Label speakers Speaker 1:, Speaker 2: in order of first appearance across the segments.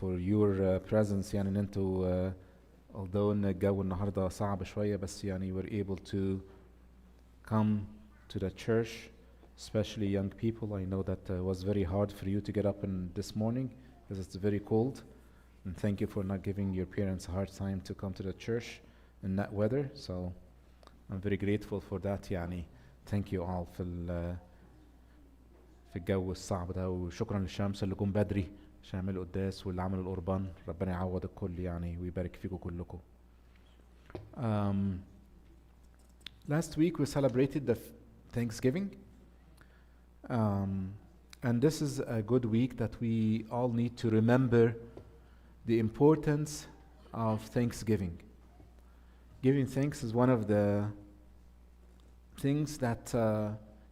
Speaker 1: for your presence يعني ان انتوا although ان الجو النهارده صعب شوية بس يعني we're able to come to the church, especially young people. I know that it was very hard for you to get up in this morning because it's very cold. And thank you for not giving your parents a hard time to come to the church in that weather. So I'm very grateful for that يعني. Thank you all في الجو الصعب ده وشكرا للشمس اللي جم بدري عشان يعملوا قداس واللي عملوا القربان. ربنا يعوض الكل يعني ويبارك فيكم كلكم. Last week we celebrated the Thanksgiving, and this is a good week that we all need to remember the importance of Thanksgiving. Giving thanks is one of the things that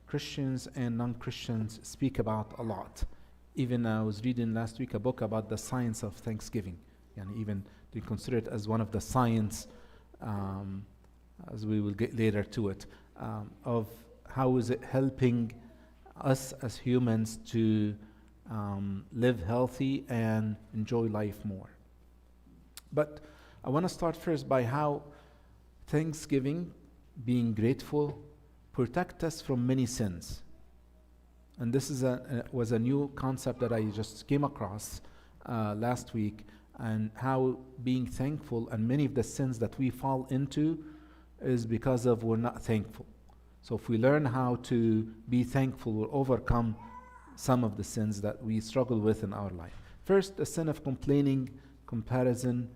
Speaker 1: Christians and non-Christians speak about a lot. Even I was reading last week a book about the science of Thanksgiving, and even they consider it as one of the science, as we will get later to it, of how is it helping us as humans to live healthy and enjoy life more. But I want to start first by how Thanksgiving, being grateful, protect us from many sins. And this is was a new concept that I just came across last week, and how being thankful and many of the sins that we fall into is because of we're not thankful. So if we learn how to be thankful, we'll overcome some of the sins that we struggle with in our life. First, the sin of complaining, comparison.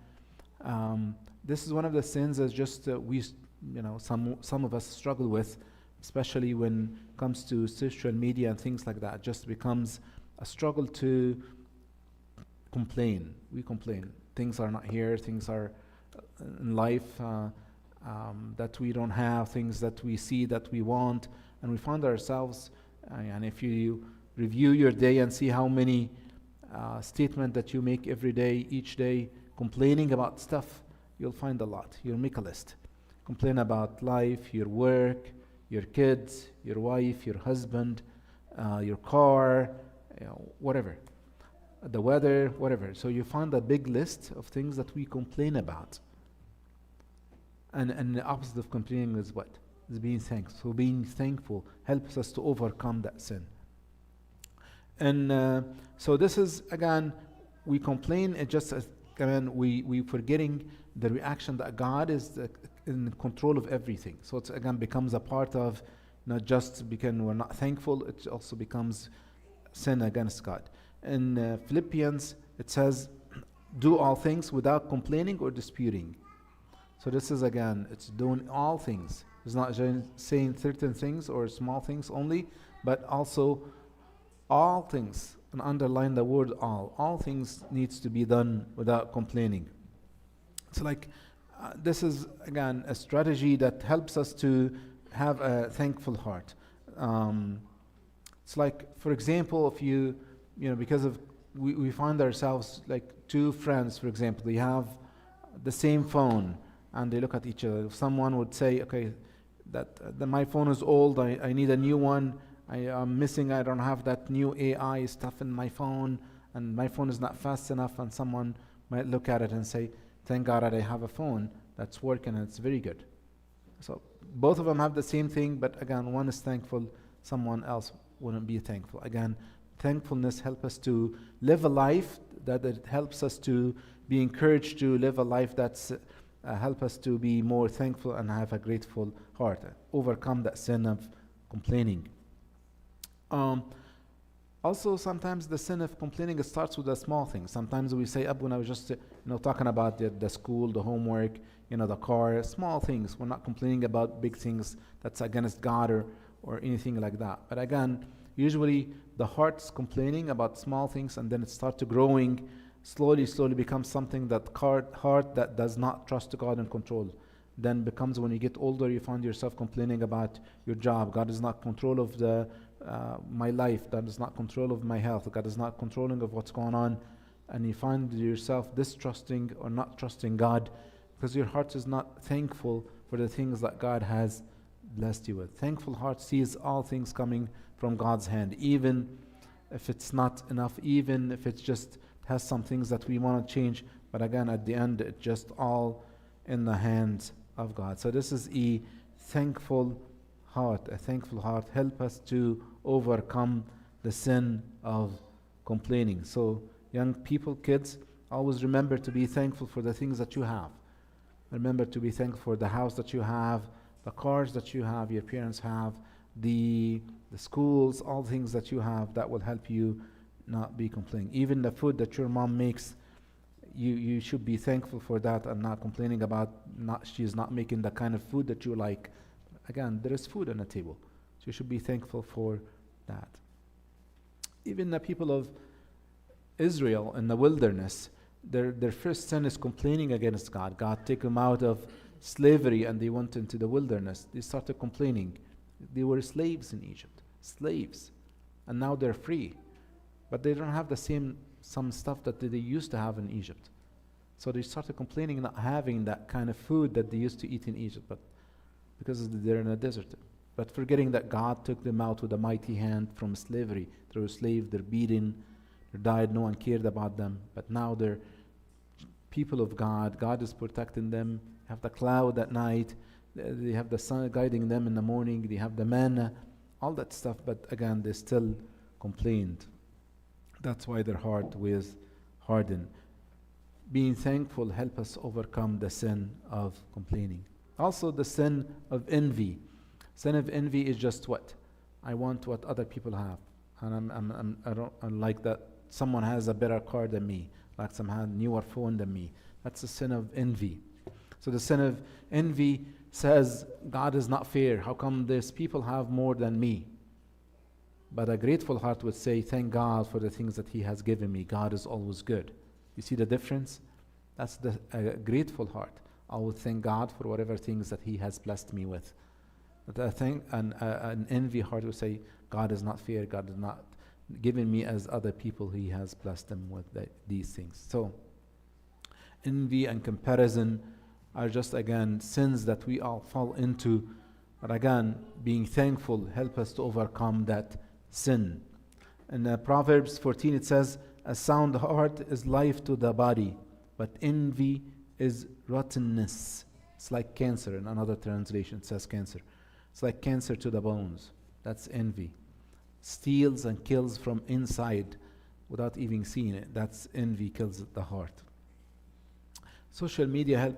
Speaker 1: This is one of the sins that just some of us struggle with, especially when it comes to social media and things like that. It just becomes a struggle to complain. We complain. Things are not here. Things are in life that we don't have, things that we see that we want, and we find ourselves, and if you review your day and see how many statements that you make every day, each day, complaining about stuff, you'll find a lot. You'll make a list. Complain about life, your work, your kids, your wife, your husband, your car, whatever, the weather, whatever. So you find a big list of things that we complain about. And the opposite of complaining is what? Is being thankful. So being thankful helps us to overcome that sin. And so this is, again, we complain, it just, again, we forgetting the reaction that God is in control of everything. So it again becomes a part of, not just because we're not thankful, it also becomes sin against God. In Philippians, it says, do all things without complaining or disputing. So this is, again, it's doing all things. It's not just saying certain things or small things only, but also all things, and underline the word all. All things needs to be done without complaining. It's like, this is, again, a strategy that helps us to have a thankful heart. It's like, for example, if because of, we find ourselves like two friends, for example, they have the same phone, and they look at each other. If someone would say, okay, that my phone is old, I need a new one, I'm missing, I don't have that new AI stuff in my phone, and my phone is not fast enough, and someone might look at it and say, thank God that I have a phone that's working and it's very good. So both of them have the same thing, but again, one is thankful, someone else wouldn't be thankful. Again, thankfulness helps us to live a life that it helps us to be encouraged to live a life that's help us to be more thankful and have a grateful heart, overcome that sin of complaining. Also, sometimes the sin of complaining starts with a small thing. Sometimes we say, when I was just talking about the school, the homework, the car, small things. We're not complaining about big things that's against God or anything like that. But again, usually the heart's complaining about small things, and then it starts to growing, slowly becomes something that heart that does not trust God and control. Then becomes, when you get older, you find yourself complaining about your job. God is not control of my life. God is not control of my health. God is not controlling of what's going on. And you find yourself distrusting or not trusting God because your heart is not thankful for the things that God has blessed you with. Thankful heart sees all things coming from God's hand, even if it's not enough, even if it's just has some things that we want to change, but again, at the end, it's just all in the hands of God. So this is a thankful heart. A thankful heart help us to overcome the sin of complaining. So young people, kids, always remember to be thankful for the things that you have. Remember to be thankful for the house that you have, the cars that you have, your parents have, the schools, all things that you have that will help you not be complaining. Even the food that your mom makes, you should be thankful for that and not complaining about she's not making the kind of food that you like. Again, there is food on the table. So you should be thankful for that. Even the people of Israel in the wilderness, their first sin is complaining against God. God took them out of slavery and they went into the wilderness. They started complaining. They were slaves in Egypt. Slaves. And now they're free. But they don't have some stuff that they used to have in Egypt. So they started complaining not having that kind of food that they used to eat in Egypt, but because they're in a desert. But forgetting that God took them out with a mighty hand from slavery. They were slaves, they're beaten, they died, no one cared about them. But now they're people of God. God is protecting them. They have the cloud at night. They have the sun guiding them in the morning. They have the manna, all that stuff. But again, they still complained. That's why their heart was hardened. Being thankful help us overcome the sin of complaining. Also, the sin of envy. Sin of envy is just what? I want what other people have. And I like that someone has a better car than me, like someone has a newer phone than me. That's the sin of envy. So the sin of envy says, God is not fair. How come these people have more than me? But a grateful heart would say, thank God for the things that He has given me. God is always good. You see the difference? That's a grateful heart. I would thank God for whatever things that He has blessed me with. But I think an envy heart would say, God is not fair. God is not giving me as other people. He has blessed them with these things. So envy and comparison are just, again, sins that we all fall into. But again, being thankful help us to overcome that sin. In Proverbs 14 it says, a sound heart is life to the body, but envy is rottenness. It's like cancer. In another translation it says cancer. It's like cancer to the bones. That's envy. Steals and kills from inside without even seeing it. That's envy, kills the heart. Social media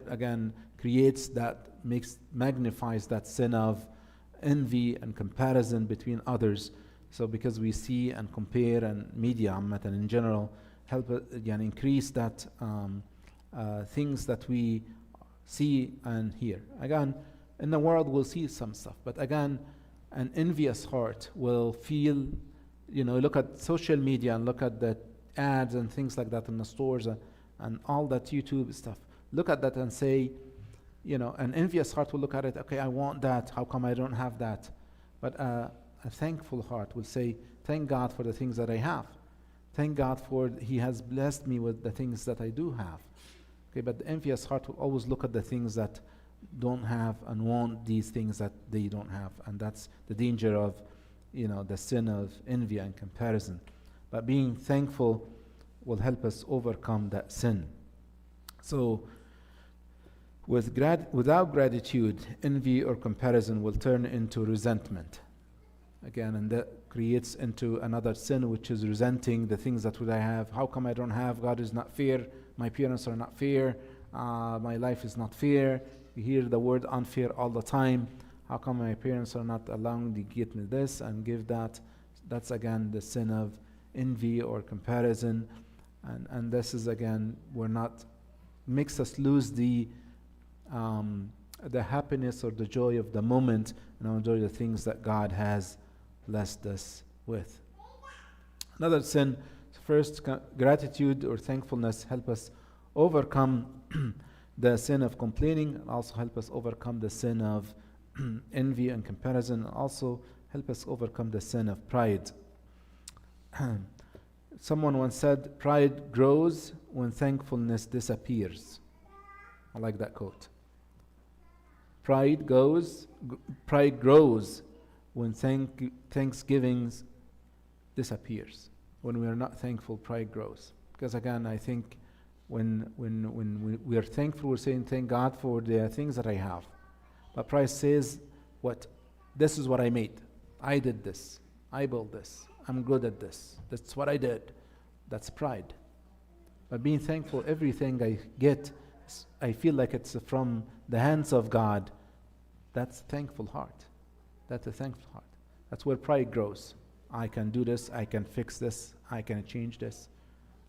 Speaker 1: magnifies that sin of envy and comparison between others. So because we see and compare, and media and in general help increase that things that we see and hear. Again, in the world we'll see some stuff, but again, an envious heart will feel, look at social media and look at the ads and things like that in the stores and all that YouTube stuff. Look at that and say, an envious heart will look at it, okay, I want that, how come I don't have that? But a thankful heart will say, thank God for the things that I have. Thank God for He has blessed me with the things that I do have. Okay, but the envious heart will always look at the things that don't have and want these things that they don't have. And that's the danger of, the sin of envy and comparison. But being thankful will help us overcome that sin. So, without gratitude, envy or comparison will turn into resentment. Again, and that creates into another sin, which is resenting the things that I have. How come I don't have? God is not fair. My parents are not fair. My life is not fair. You hear the word unfair all the time. How come my parents are not allowing to get me this and give that? That's again the sin of envy or comparison. And this is again, makes us lose the happiness or the joy of the moment and enjoy the things that God has blessed us with. Another sin, first, gratitude or thankfulness help us overcome the sin of complaining, and also help us overcome the sin of envy and comparison, and also help us overcome the sin of pride. Someone once said, pride grows when thankfulness disappears. I like that quote. Pride grows when thanksgiving disappears. When we are not thankful, pride grows. Because again, I think when we are thankful, we're saying, thank God for the things that I have. But pride says, what? This is what I made. I did this. I built this. I'm good at this. That's what I did. That's pride. But being thankful, everything I get, I feel like it's from the hands of God. That's a thankful heart. That's a thankful heart. That's where pride grows. I can do this. I can fix this. I can change this.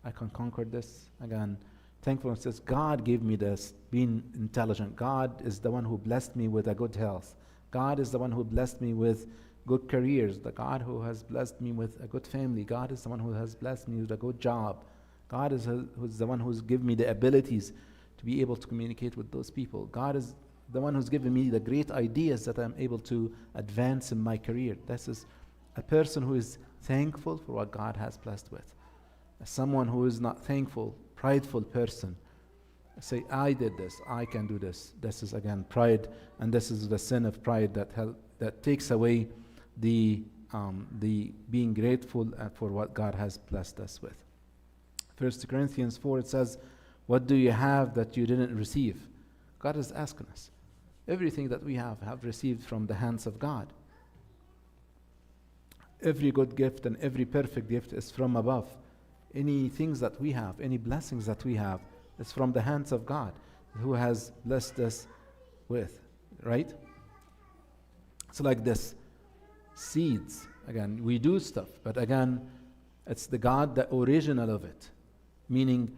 Speaker 1: I can conquer this. Again, thankfulness says, God gave me this, being intelligent. God is the one who blessed me with a good health. God is the one who blessed me with good careers. The God who has blessed me with a good family. God is the one who has blessed me with a good job. God is who's the one who's given me the abilities to be able to communicate with those people. God is the one who's given me the great ideas that I'm able to advance in my career. This is a person who is thankful for what God has blessed with. Someone who is not thankful, prideful person, say, I did this, I can do this. This is again pride, and this is the sin of pride that takes away the being grateful for what God has blessed us with. 1 Corinthians 4, it says, what do you have that you didn't receive? God is asking us. Everything that we have received from the hands of God. Every good gift and every perfect gift is from above. Any things that we have, any blessings that we have, is from the hands of God, who has blessed us with, right? It's like this. Seeds, again, we do stuff, but again, it's the God, the original of it. Meaning,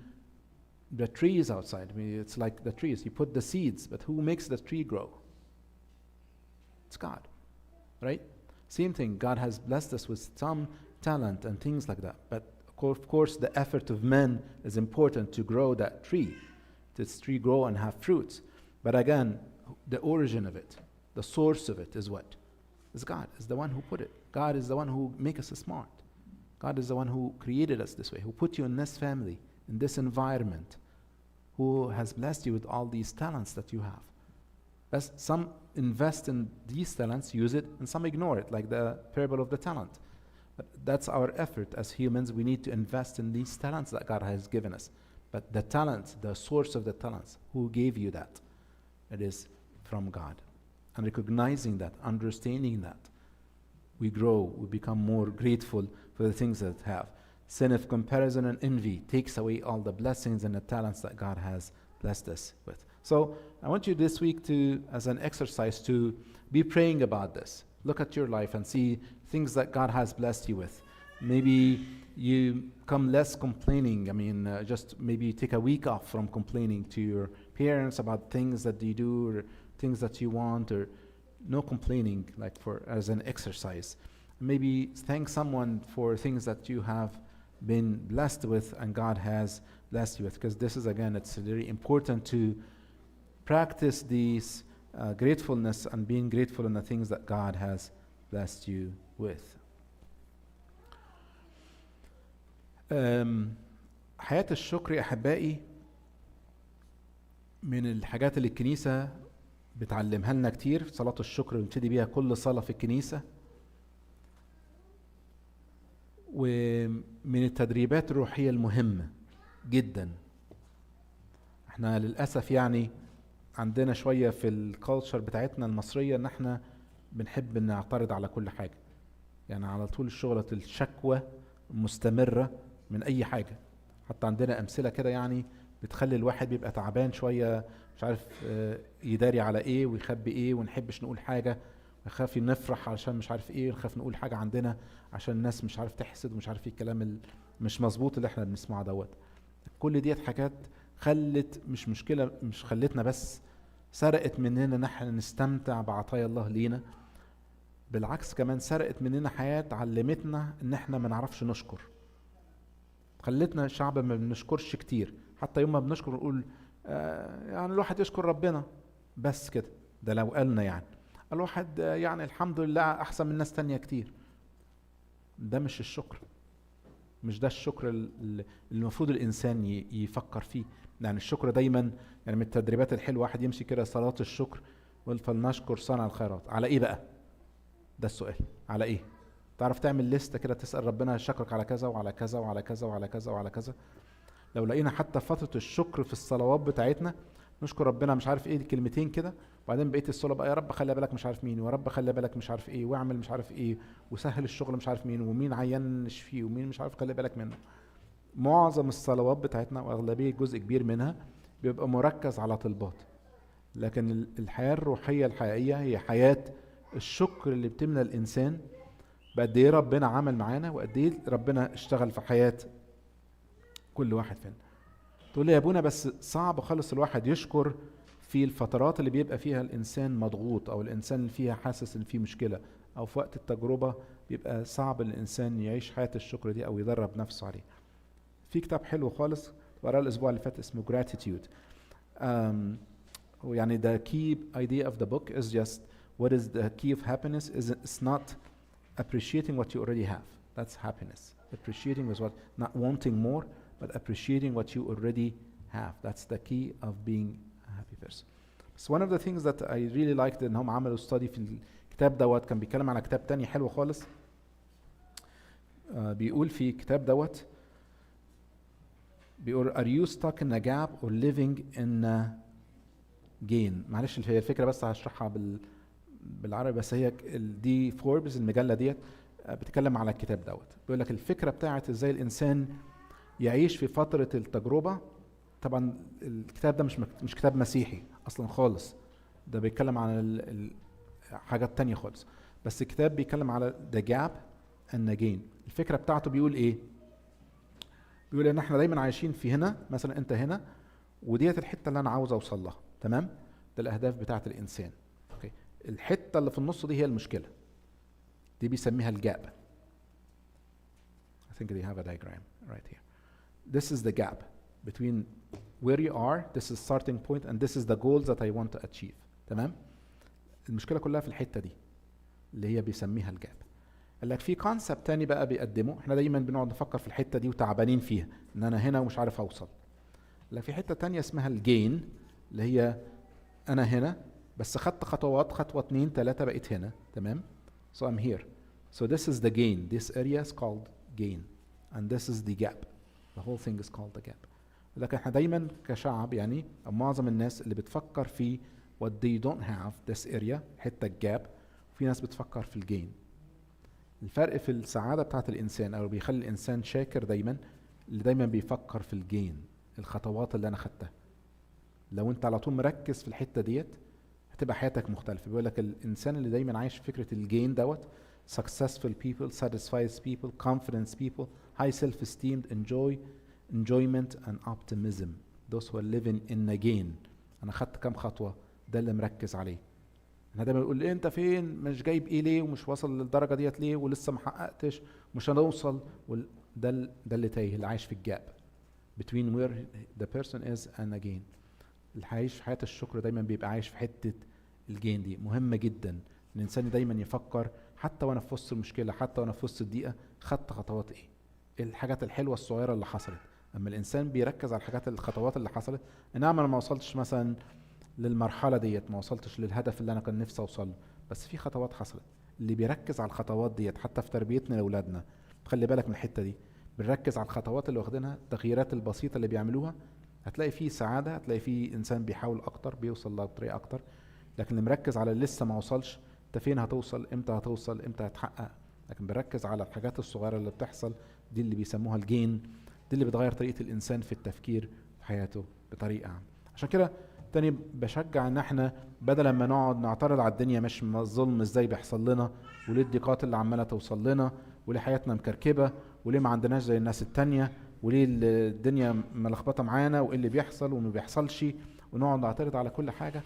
Speaker 1: the trees outside, I mean, it's like the trees. You put the seeds, but who makes the tree grow? It's God, right? Same thing, God has blessed us with some talent and things like that. But of course, the effort of men is important to grow that tree. This tree grow and have fruits. But again, the origin of it, the source of it is what? Is God, is the one who put it. God is the one who make us smart. God is the one who created us this way, who put you in this family, in this environment, who has blessed you with all these talents that you have. As some invest in these talents, use it, and some ignore it, like the parable of the talent. But that's our effort as humans. We need to invest in these talents that God has given us. But the talents, the source of the talents, who gave you that? It is from God. And recognizing that, understanding that, we grow, we become more grateful for the things that we have. Sin of comparison and envy takes away all the blessings and the talents that God has blessed us with. So I want you this week to, as an exercise, to be praying about this. Look at your life and see things that God has blessed you with. Maybe you come less complaining. I mean, just maybe take a week off from complaining to your parents about things that they do or things that you want, or no complaining, like for as an exercise. Maybe thank someone for things that you have been blessed with and God has blessed you with, because this is, again, it's very important to practice these gratefulness and being grateful in the things that God has blessed you with. حياة الشكر يا أحبائي من الحاجات اللي الكنيسة بتعلمها لنا كتير. صلاة الشكر بنبتدي بيها كل صلاة في الكنيسة، ومن التدريبات الروحية المهمة جدا. احنا للأسف يعني عندنا شوية في الكالتشر بتاعتنا المصرية ان احنا بنحب نعترض على كل حاجة، يعني على طول الشغلة الشكوى مستمرة من اي حاجة. حتى عندنا امثلة كده يعني بتخلي الواحد بيبقى تعبان شوية، مش عارف يداري على ايه ويخبي ايه، ونحبش نقول حاجة، نخاف نفرح علشان مش عارف ايه، ونخاف نقول حاجة عندنا عشان الناس مش عارف تحسد ومش عارف ايه الكلام مش مظبوط اللي احنا بنسمعه دوت. كل ديت حاجات خلت، مش مشكلة، مش خلتنا بس سرقت مننا نحن نستمتع بعطايا الله لينا، بالعكس كمان سرقت مننا حياة علمتنا ان احنا ما نعرفش نشكر. خلتنا شعب ما بنشكرش كتير، حتى يوم ما بنشكر نقول يعني الواحد يشكر ربنا بس كده. ده لو قالنا يعني الواحد يعني الحمد لله احسن من ناس تانية كتير. ده مش الشكر، مش ده الشكر اللي المفروض الانسان يفكر فيه. يعني الشكر دايما يعني من التدريبات الحلوه، واحد يمشي كده صلاه الشكر يقول فلنشكر صانع الخيرات. على ايه بقى؟ ده السؤال، على ايه؟ تعرف تعمل لستة كده تسال ربنا شكرك على كذا وعلى كذا وعلى كذا وعلى كذا وعلى كذا. لو لقينا حتى فترة الشكر في الصلوات بتاعتنا نشكر ربنا مش عارف ايه كلمتين كده، وبعدين بقيت الصلاة بقى يا رب خلي بالك مش عارف مين، ويا رب خلي بالك مش عارف ايه، واعمل مش عارف ايه، وسهل الشغل مش عارف مين، ومين عيان نشفيه، ومين مش عارف خلي بالك منه. معظم الصلوات بتاعتنا واغلبية جزء كبير منها بيبقى مركز على طلبات، لكن الحياة الروحية الحقيقية هي حياة الشكر اللي بتملى الإنسان بقد ايه ربنا عمل معانا وقد ايه ربنا اشتغل في حياة كل واحد فينا. تقول لي يا ابونا بس صعب خالص الواحد يشكر في الفترات اللي بيبقى فيها الإنسان مضغوط، أو الإنسان اللي فيها حاسس إن فيه مشكلة، أو في وقت التجربة بيبقى صعب الإنسان يعيش حياة الشكر دي أو يدرب نفسه عليه. في كتاب حلو خالص قرأه الأسبوع اللي فات اسمه Gratitude. يعني the key idea of the book is just what is the key of happiness is it's not appreciating what you already have. That's happiness. Appreciating is what, not wanting more, but appreciating what you already have. That's the key of being a happy person. So one of the things that I really liked انهم عملوا study في الكتاب دوت، كان بيتكلم على كتاب تاني حلو خالص. بيقول في كتاب دوت بيقول are you stuck in a gap or living in a gain. معلش هي الفكرة بس هشرحها بالعربي، بس هي دي فوربس المجلة ديت بتتكلم على الكتاب دوت. بيقول لك الفكرة بتاعت ازاي الانسان يعيش في فترة التجربة. طبعا الكتاب ده مش كتاب مسيحي اصلا خالص، ده بيتكلم عن حاجات تانية خالص، بس الكتاب بيتكلم على the gap and the gain. الفكرة بتاعته بيقول ايه؟ بيقول ان احنا دايما عايشين في هنا، مثلا انت هنا وديت الحتة اللي انا عاوز اوصل لها، تمام؟ ده الاهداف بتاعت الانسان. اوكي، الحتة اللي في النص دي هي المشكلة، دي بيسميها الجاب. I think they have a diagram right here. This is the gap between where you are, this is starting point, and this is the goals that I want to achieve. تمام؟ المشكلة كلها في الحتة دي اللي هي بيسميها الجاب. قال لك في كونسبت تاني بقى بيقدمه، احنا دايما بنقعد نفكر في الحتة دي وتعبانين فيها ان انا هنا ومش عارف اوصل. لا، في حتة تانية اسمها الجين اللي هي انا هنا بس خدت خطوات، خطوة 2 3 بقيت هنا، تمام؟ So I'm here. So this is the gain. This area is called gain. And this is the gap. The whole thing is called the gap. لكن احنا دايما كشعب يعني أو معظم الناس اللي بتفكر في what they don't have this area، حتة الجاب، في ناس بتفكر في الجين. الفرق في السعادة بتاعت الإنسان أو بيخلي الإنسان شاكر دايما اللي دايما بيفكر في الجين، الخطوات اللي أنا خدتها. لو أنت على طول مركز في الحتة ديت هتبقى حياتك مختلفة. بيقول لك الإنسان اللي دايما عايش فكرة الجين دوت successful people, satisfied people, confident people, high self-esteem, enjoyment and optimism. Those who are living in a gain. أنا خدت كام خطوة، ده اللي مركز عليه. احنا دايما بنقول إيه أنت فين؟ مش جايب إيه ليه؟ ومش واصل للدرجة ديت ليه؟ ولسه ما حققتش، مش هنوصل. ده اللي تايه، اللي عايش في الجاب between where the person is and a gain. اللي عايش في حياة الشكر دايما بيبقى عايش في حتة الجين دي. مهمة جدا الإنسان دايما يفكر حتى وأنا في وسط المشكلة، حتى وأنا في وسط الضيقة، خدت خطوات إيه؟ الحاجات الحلوة الصغيرة اللي حصلت. أما الإنسان بيركز على الخطوات اللي حصلت، نعم أنا ما وصلتش مثلا للمرحلة ديت، ما وصلتش للهدف اللي أنا كان نفسي أوصله، بس في خطوات حصلت. اللي بيركز على الخطوات ديت حتى في تربيتنا لأولادنا، خلي بالك من الحتة دي، بنركز على الخطوات اللي واخدينها، التغييرات البسيطة اللي بيعملوها، هتلاقي فيه سعادة، هتلاقي فيه إنسان بيحاول أكتر، بيوصل لطريقة أكتر. لكن اللي مركز على اللي لسه ما وصلش، أنت فين هتوصل، إمتى هتوصل، إمتى هتحقق، لكن بنركز على الحاجات الصغيرة اللي بتحصل، دي اللي بيسموها الجين، دي اللي بتغير طريقة الإنسان في التفكير في حياته بطريقة عامة. عشان كده تاني بشجع ان احنا بدل ما نقعد نعترض على الدنيا، مش الظلم ازاي بيحصل لنا، وليه الضيقات اللي عماله توصل لنا، وليه حياتنا مكركبه، وليه ما عندناش زي الناس التانية، وليه الدنيا ملخبطه معانا، وايه اللي بيحصل وما بيحصلش، ونقعد نعترض على كل حاجه.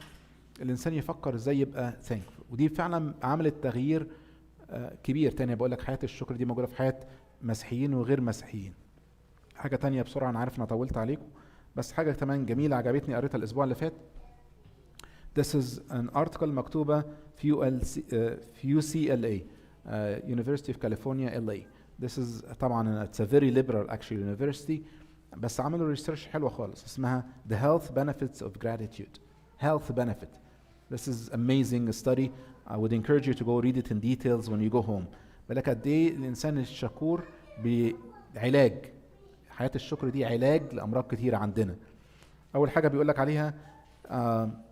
Speaker 1: الانسان يفكر ازاي يبقى ثانكفul، ودي فعلا عملت تغيير كبير. تاني بقول لك حياه الشكر دي موجوده في حياه مسيحيين وغير مسيحيين. حاجه تانية بسرعه، انا عارف انا طولت عليكم، بس حاجة كمان جميلة عجبتني قريتها الأسبوع اللي فات. This is an article مكتوبة في UCLA, University of California LA. This is طبعا it's a very liberal actually university، بس عملوا ريسيرش حلوة خالص اسمها The Health Benefits of Gratitude. Health benefit. This is amazing study. I would encourage you to go read it in details when you go home. بالك قد إيه الإنسان الشكور بعلاج حياة الشكر دي علاج لأمراض كتيرة عندنا. أول حاجة بيقول لك عليها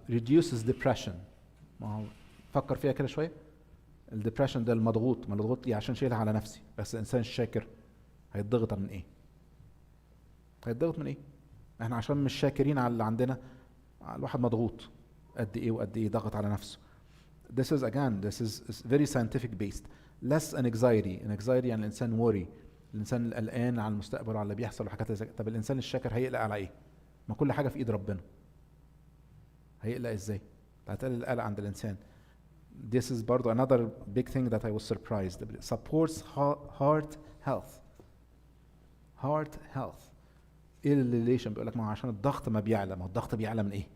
Speaker 1: reduces depression. ما هو فكر فيها كده شوية. الديبريشن ده المضغوط، ما الضغوط دي عشان شايلها على نفسي، بس الإنسان الشاكر هيتضغط من إيه؟ هيتضغط من إيه؟ إحنا عشان مش شاكرين على اللي عندنا، الواحد مضغوط قد إيه وقد إيه ضغط على نفسه. This is very scientific based. Less anxiety. يعني الإنسان worry، الإنسان قلقان على المستقبل وعلى اللي بيحصل وحاجات زي كده. طب الإنسان الشاكر هيقلق على إيه؟ ما كل حاجة في إيد ربنا. هيقلق إزاي؟ هتقلل القلق عند الإنسان. This is برضو another big thing that I was surprised. It supports heart health. ايه الريليشن؟ بيقول لك ما هو عشان الضغط ما بيعلى. ما هو الضغط بيعلى من ايه؟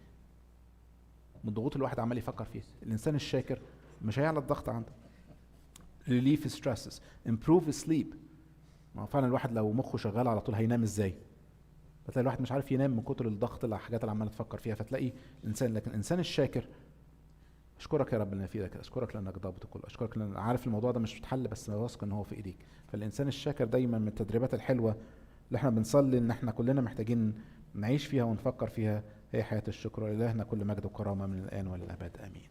Speaker 1: من الضغوط اللي الواحد عمال يفكر فيها. الانسان الشاكر مش هيعلى الضغط عنده. relief stresses, improve sleep. ما هو فعلا الواحد لو مخه شغال على طول هينام ازاي؟ فتلاقي الواحد مش عارف ينام من كتر الضغط اللي الحاجات اللي عمال تفكر فيها. فتلاقي الانسان، لكن الانسان الشاكر، اشكرك يا رب انك في ايدك، اشكرك لانك ضابط الكل، اشكرك لان عارف الموضوع ده مش متحل بس واثق ان هو في ايديك. فالانسان الشاكر دايما من التدريبات الحلوه اللي احنا بنصلي ان احنا كلنا محتاجين نعيش فيها ونفكر فيها هي حياه الشكر. ولله كل مجد وكرامه من الان والابد امين.